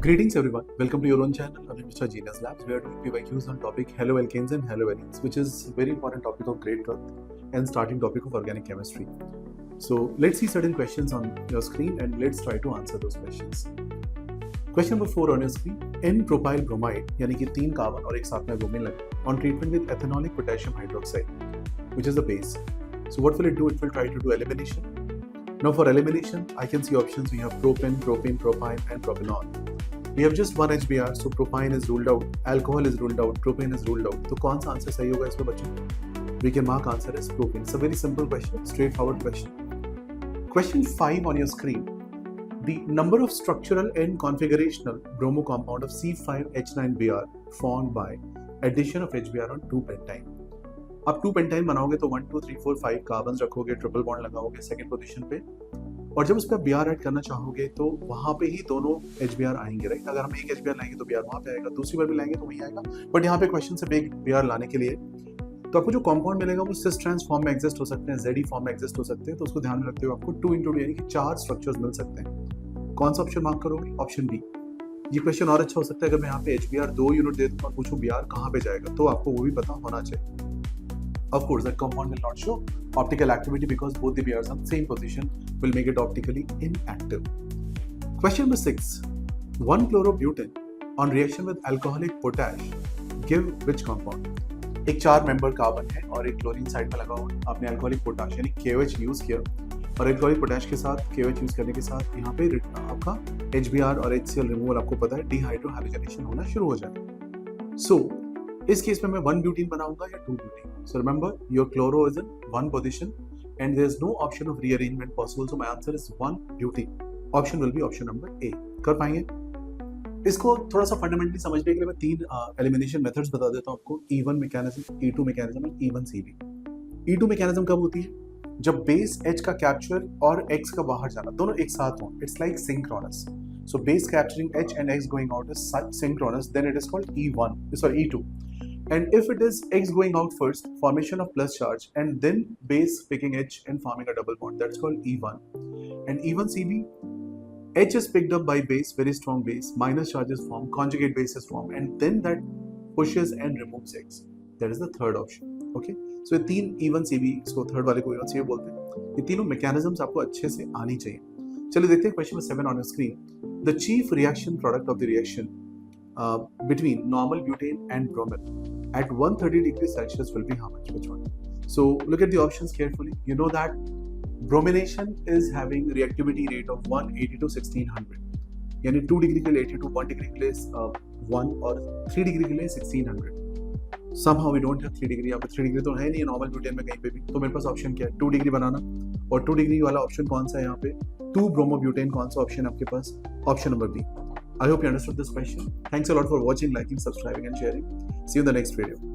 Greetings everyone, welcome to your own channel, I'm Mr. Genius Labs. We are doing PYQs on topic haloalkanes and haloarenes, which is a very important topic of grade 12th and starting topic of organic chemistry. So let's see certain questions on your screen and let's try to answer those questions. Question number 4 on your screen, N-propyl bromide यानी कि 3 carbon और एक साथ में bromine लगे on treatment with ethanolic potassium hydroxide, which is the base. So what will it do? It will try to do elimination. Now for elimination, I can see options. We have propane, propene, propyne and propanol. We have just one HBr, so propyne is ruled out, alcohol is ruled out, propane is ruled out. तो कौन सा answer सही होगा इसमें बच्चों? We can mark answer as propane. It's a very simple question, straightforward question. Question 5 on your screen. The number of structural and configurational bromo compound of C5H9Br formed by addition of HBr on 2-pentyne. आप 2-pentyne बनाओगे तो 1, 2, 3, 4, 5 carbon रखोगे, triple bond लगाओगे second position पे, और जब उस पर Br ऐड करना चाहोगे तो वहां पे ही दोनों HBr आएंगे, राइट? अगर हम एक HBr लाएंगे तो Br वहां पे आएगा, दूसरी बार भी लाएंगे तो वही आएगा, बट यहाँ पे क्वेश्चन से एक Br लाने के लिए तो आपको जो कंपाउंड मिलेगा वो सिस ट्रांस फॉर्म में एग्जिस्ट हो सकते हैं, ZE फॉर्म में एग्जिस्ट हो सकते हैं, तो उसको ध्यान में रखते हुए आपको 2 × 2 यानी कि 4 स्ट्रक्चर्स मिल सकते हैं। कौन सा ऑप्शन मार्क करोगे? Option B. ये क्वेश्चन और अच्छा हो सकता है अगर मैं यहाँ पे HBr 2 यूनिट दे दूँ और पूछूं Br कहाँ पे जाएगा, तो आपको वो भी पता होना चाहिए। Of course, that compound will not show optical activity because both the Brs on the same position will make it optically inactive. Question number 6. 1-chlorobutane on reaction with alcoholic potash give which compound? एक 4 member carbon है और एक chlorine side में लगा हुआ है। आपने alcoholic potash यानी KOH यूज किया और अल्कोहलिक पोटाश के साथ KOH यूज करने के साथ यहाँ पे आपका HBr और HCl रिमूवल आपको पता है डिहाइड्रोहालोजेनेशन होना शुरू हो जाएगा। So इस केस में मैं 1-butene बनाऊंगा या 2-butene? So remember, your chloro is in one position and there is no option of rearrangement possible. So my answer is 1-butene. Option will be option number A. कर पाएंगे? इसको थोड़ा सा फंडामेंटली समझने के लिए मैं 3 एलिमिनेशन मेथड्स बता देता हूँ आपको। E1 मैकेनिज्म, E2 मैकेनिज्म और E1CB। E2 मैकेनिज्म कब होती है? जब बेस H का कैप्चर और X का बाहर जाना दोनों एक साथ हों। It's like synchronous. So base capturing H and X going out is synchronous. Then it is called E2. And if it is X going out first, formation of plus charge, and then base picking H and forming a double bond, that's called E1. And E1CB, H is picked up by base, very strong base, minus charges form, conjugate base is formed, and then that pushes and removes X. That is the third option. Okay? So ये 3 E1CB, इसको third वाले को E1CB बोलते हैं। ये तीनों mechanisms आपको अच्छे से आनी चाहिए। चलिए देखते हैं question 7 on your screen. The chief reaction product of the reaction between normal butane and bromine at 130 degrees Celsius will be how much? Which one? So look at the options carefully. You know that bromination is having reactivity rate of 180 to 1600. यानी 2 degree के लिए 82, 1 degree के लिए 1 और 3 degree के लिए 1600. Somehow we don't have 3 degree, यहाँ पे 3 डिग्री तो है नहीं नॉर्मल ब्यूटेन में कहीं पे भी, तो मेरे पास ऑप्शन क्या है? 2 डिग्री बनाना, और 2 डिग्री वाला ऑप्शन कौन सा है यहाँ पे? 2 ब्रोमोब्यूटेन कौन सा ऑप्शन आपके पास? Option number B. I hope you understood this question. Thanks a lot for watching, liking, subscribing and sharing. See you in the next video.